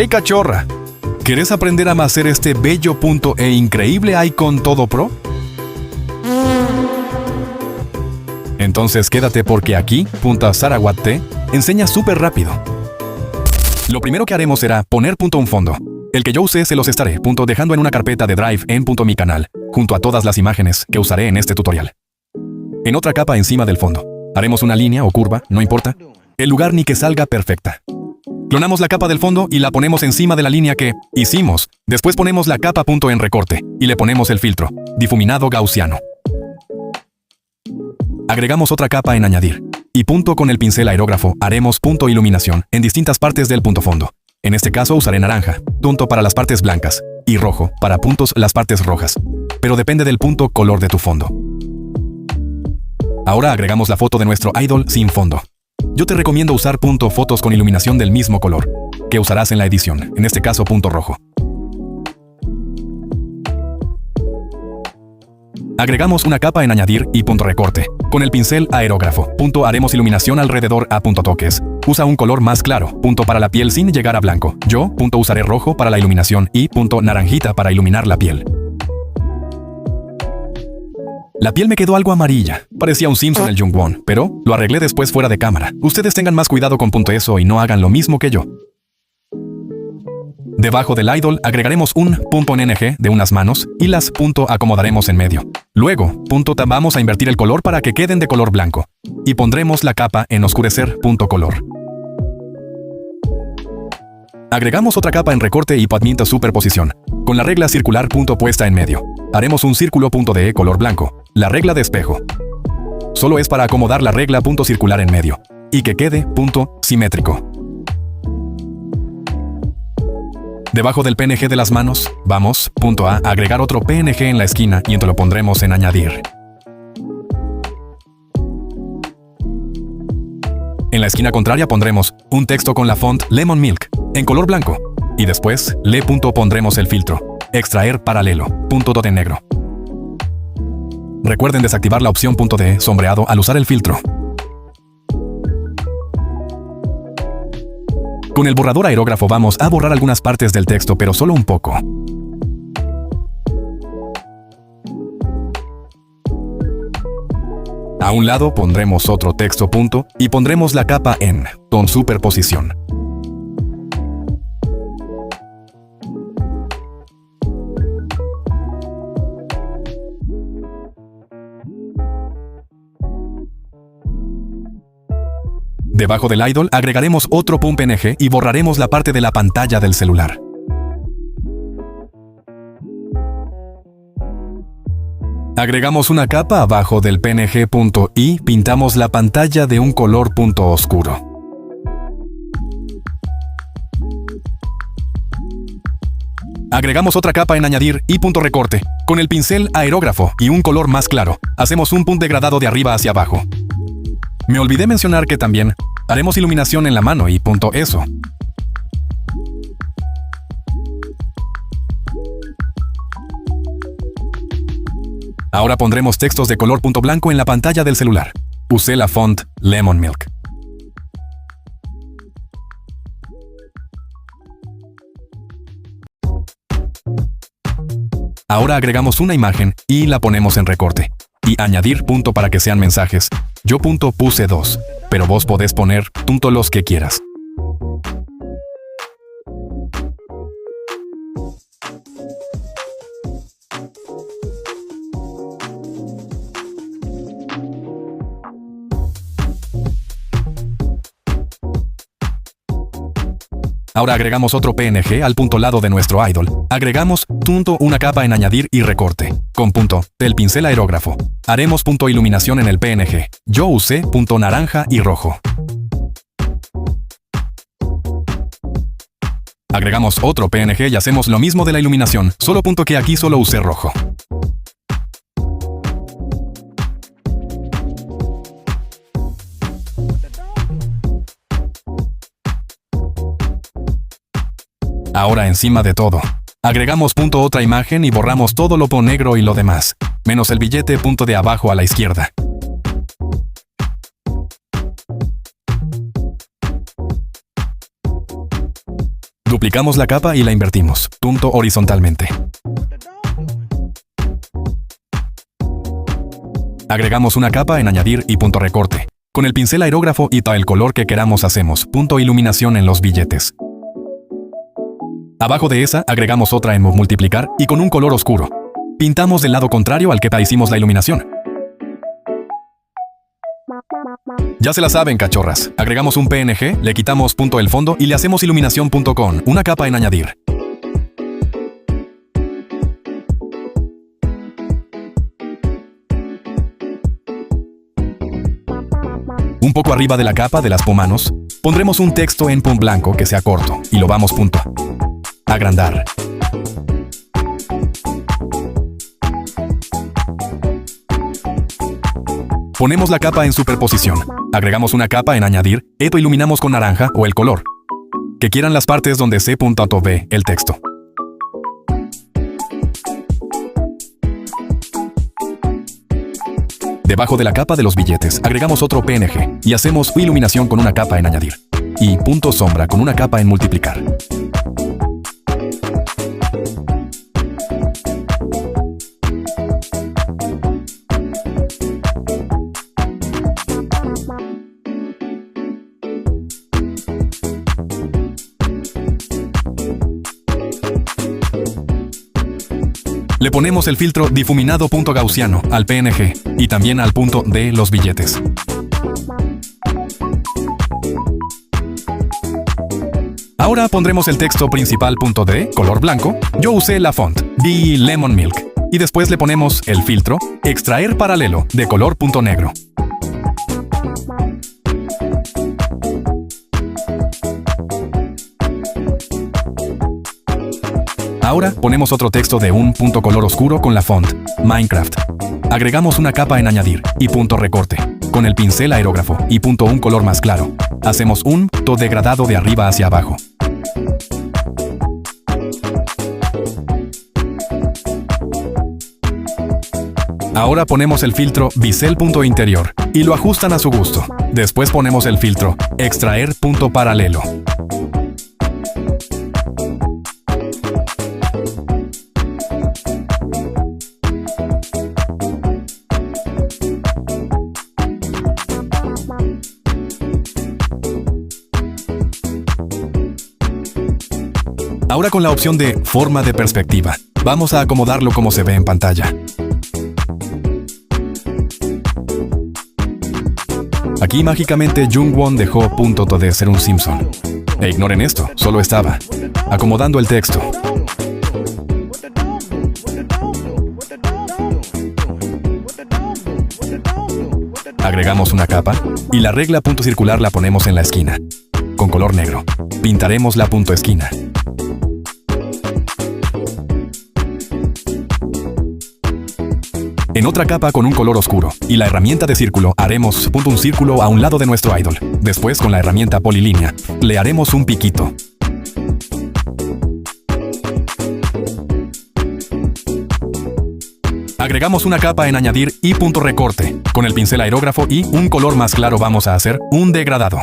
¡Hey cachorra! ¿Querés aprender a hacer este bello punto e increíble icon todo pro? Entonces quédate porque aquí, .Sarawat te enseña súper rápido. Lo primero que haremos será poner un fondo. El que yo usé se los estaré dejando en una carpeta de Drive en mi canal, junto a todas las imágenes que usaré en este tutorial. En otra capa encima del fondo, haremos una línea o curva, no importa, el lugar ni que salga perfecta. Clonamos la capa del fondo y la ponemos encima de la línea que hicimos. Después ponemos la capa en recorte y le ponemos el filtro, difuminado gaussiano. Agregamos otra capa en añadir. Y con el pincel aerógrafo haremos iluminación en distintas partes del fondo. En este caso usaré naranja, para las partes blancas, y rojo para las partes rojas. Pero depende del color de tu fondo. Ahora agregamos la foto de nuestro idol sin fondo. Yo te recomiendo usar fotos con iluminación del mismo color, que usarás en la edición, en este caso rojo. Agregamos una capa en añadir y recorte. Con el pincel aerógrafo, haremos iluminación alrededor a toques. Usa un color más claro, para la piel sin llegar a blanco. Yo, usaré rojo para la iluminación y naranjita para iluminar la piel. La piel me quedó algo amarilla. Parecía un Simpson el Jungwon, pero lo arreglé después fuera de cámara. Ustedes tengan más cuidado con eso y no hagan lo mismo que yo. Debajo del idol agregaremos un PNG de unas manos y las acomodaremos en medio. Luego, vamos a invertir el color para que queden de color blanco. Y pondremos la capa en oscurecer color. Agregamos otra capa en recorte y superposición. Con la regla circular puesta en medio. Haremos un círculo de color blanco. La regla de espejo. Solo es para acomodar la regla circular en medio. Y que quede simétrico. Debajo del PNG de las manos, vamos, a agregar otro PNG en la esquina y lo pondremos en añadir. En la esquina contraria pondremos un texto con la font Lemon Milk, en color blanco. Y después, pondremos el filtro, extraer paralelo, de negro. Recuerden desactivar la opción de sombreado al usar el filtro. Con el borrador aerógrafo vamos a borrar algunas partes del texto, pero solo un poco. A un lado pondremos otro texto y pondremos la capa en superposición. Debajo del idol agregaremos otro PNG y borraremos la parte de la pantalla del celular. Agregamos una capa abajo del PNG y pintamos la pantalla de un color oscuro. Agregamos otra capa en añadir y recorte. Con el pincel aerógrafo y un color más claro, hacemos un degradado de arriba hacia abajo. Me olvidé mencionar que también haremos iluminación en la mano y eso. Ahora pondremos textos de color blanco en la pantalla del celular. Usé la font Lemon Milk. Ahora agregamos una imagen y la ponemos en recorte. Y añadir para que sean mensajes. Yo puse 2, pero vos podés poner los que quieras. Ahora agregamos otro PNG al lado de nuestro idol. Agregamos una capa en añadir y recorte. Con del pincel aerógrafo. Haremos iluminación en el PNG. Yo usé naranja y rojo. Agregamos otro PNG y hacemos lo mismo de la iluminación, solo que aquí solo usé rojo. Ahora encima de todo, agregamos otra imagen y borramos todo lo negro y lo demás, menos el billete de abajo a la izquierda. Duplicamos la capa y la invertimos, punto horizontalmente. Agregamos una capa en añadir y punto recorte. Con el pincel aerógrafo y el color que queramos hacemos punto iluminación en los billetes. Abajo de esa agregamos otra en multiplicar y con un color oscuro. Pintamos del lado contrario al que hicimos la iluminación. Ya se la saben, cachorras. Agregamos un PNG, le quitamos punto el fondo y le hacemos iluminación punto con una capa en añadir. Un poco arriba de la capa de las manos, pondremos un texto en punto blanco que sea corto y lo vamos punto agrandar. Ponemos la capa en superposición. Agregamos una capa en añadir, esto iluminamos con naranja o el color que quieran las partes donde C.V el texto. Debajo de la capa de los billetes agregamos otro PNG y hacemos iluminación con una capa en añadir y punto sombra con una capa en multiplicar. Le ponemos el filtro difuminado punto gaussiano al PNG y también al punto de los billetes. Ahora pondremos el texto principal punto de color blanco. Yo usé la font de Lemon Milk y después le ponemos el filtro extraer paralelo de color punto negro. Ahora ponemos otro texto de un punto color oscuro con la font Minecraft. Agregamos una capa en añadir y punto recorte. Con el pincel aerógrafo y punto un color más claro, hacemos un punto degradado de arriba hacia abajo. Ahora ponemos el filtro bisel punto interior y lo ajustan a su gusto. Después ponemos el filtro extraer punto paralelo. Ahora con la opción de forma de perspectiva, vamos a acomodarlo como se ve en pantalla. Aquí mágicamente Jung-won dejó punto de ser un Simpson. E ignoren esto, solo estaba acomodando el texto. Agregamos una capa y la regla punto circular la ponemos en la esquina. Con color negro, pintaremos la punto esquina. En otra capa con un color oscuro y la herramienta de círculo haremos un círculo a un lado de nuestro idol. Después con la herramienta polilínea le haremos un piquito. Agregamos una capa en añadir y punto recorte. Con el pincel aerógrafo y un color más claro vamos a hacer un degradado.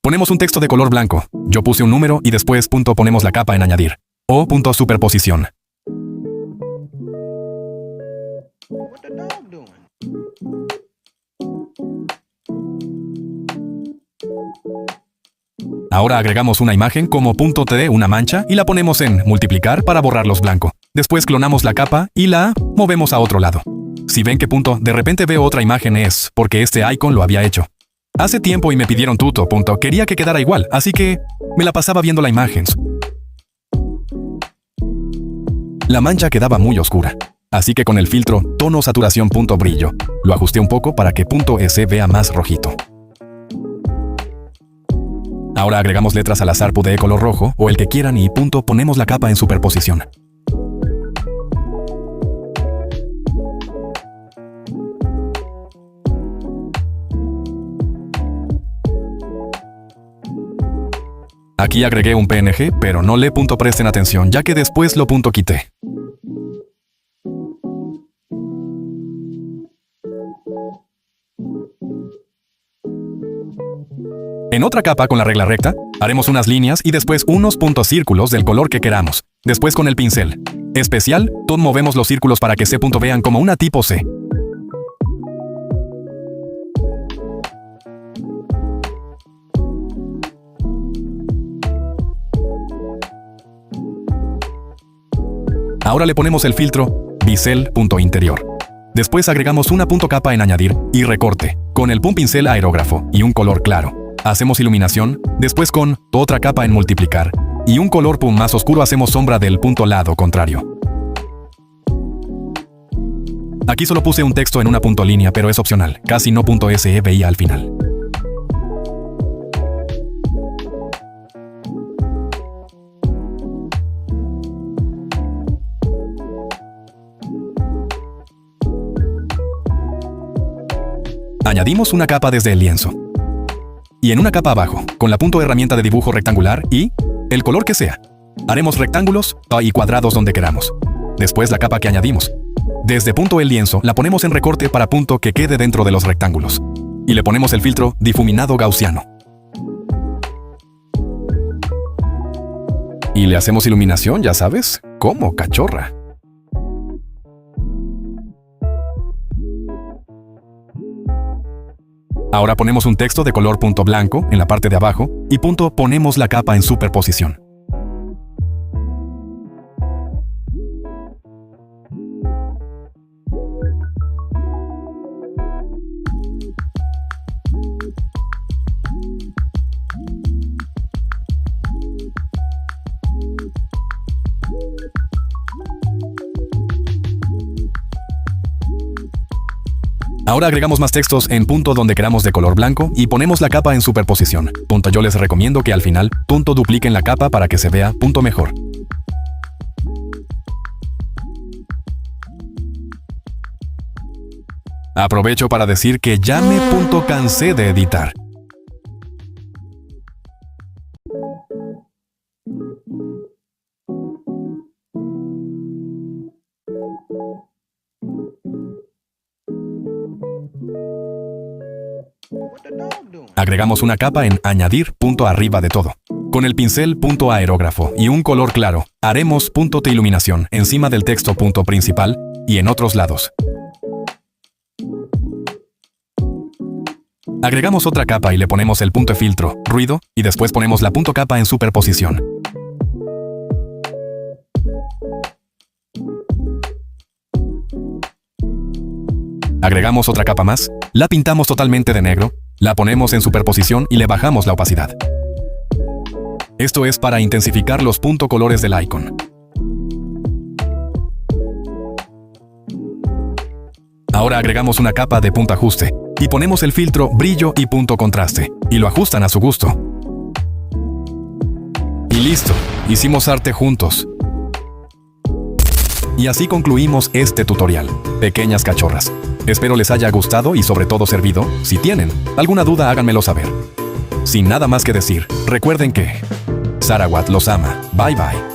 Ponemos un texto de color blanco. Yo puse un número y después punto ponemos la capa en añadir o punto superposición. Ahora agregamos una imagen como punto de una mancha y la ponemos en multiplicar para borrarlos blanco. Después clonamos la capa y la movemos a otro lado. Si ven que punto de repente veo otra imagen es porque este icon lo había hecho. Hace tiempo y me pidieron punto, quería que quedara igual, así que me la pasaba viendo la imagen. La mancha quedaba muy oscura. Así que con el filtro tono saturación punto brillo, lo ajusté un poco para que punto S vea más rojito. Ahora agregamos letras al azar de color rojo o el que quieran y punto ponemos la capa en superposición. Aquí agregué un PNG, pero no le presten atención ya que después lo quité. En otra capa con la regla recta, haremos unas líneas y después unos puntos círculos del color que queramos. Después con el pincel especial, movemos los círculos para que se vean como una tipo C. Ahora le ponemos el filtro bisel interior. Después agregamos una capa en añadir y recorte, con el pincel aerógrafo y un color claro. Hacemos iluminación, después con otra capa en multiplicar y un color más oscuro hacemos sombra del lado contrario. Aquí solo puse un texto en una línea, pero es opcional, casi no .se veía al final. Añadimos una capa desde el lienzo. Y en una capa abajo, con la herramienta de dibujo rectangular y el color que sea, haremos rectángulos y cuadrados donde queramos. Después la capa que añadimos. Desde el lienzo la ponemos en recorte para que quede dentro de los rectángulos. Y le ponemos el filtro difuminado gaussiano. Y le hacemos iluminación, ya sabes, como cachorra. Ahora ponemos un texto de color blanco en la parte de abajo y ponemos la capa en superposición. Ahora agregamos más textos en donde queramos de color blanco y ponemos la capa en superposición. Yo les recomiendo que al final, dupliquen la capa para que se vea mejor. Aprovecho para decir que ya me cansé de editar. Agregamos una capa en añadir arriba de todo. Con el pincel aerógrafo y un color claro, haremos de iluminación encima del texto principal y en otros lados. Agregamos otra capa y le ponemos el filtro, ruido, y después ponemos la capa en superposición. Agregamos otra capa más, la pintamos totalmente de negro, la ponemos en superposición y le bajamos la opacidad. Esto es para intensificar los colores del icon. Ahora agregamos una capa de ajuste y ponemos el filtro brillo y contraste y lo ajustan a su gusto. Y listo, hicimos arte juntos. Y así concluimos este tutorial. Pequeñas cachorras. Espero les haya gustado y sobre todo servido. Si tienen alguna duda, háganmelo saber. Sin nada más que decir, recuerden que Sarawat los ama. Bye bye.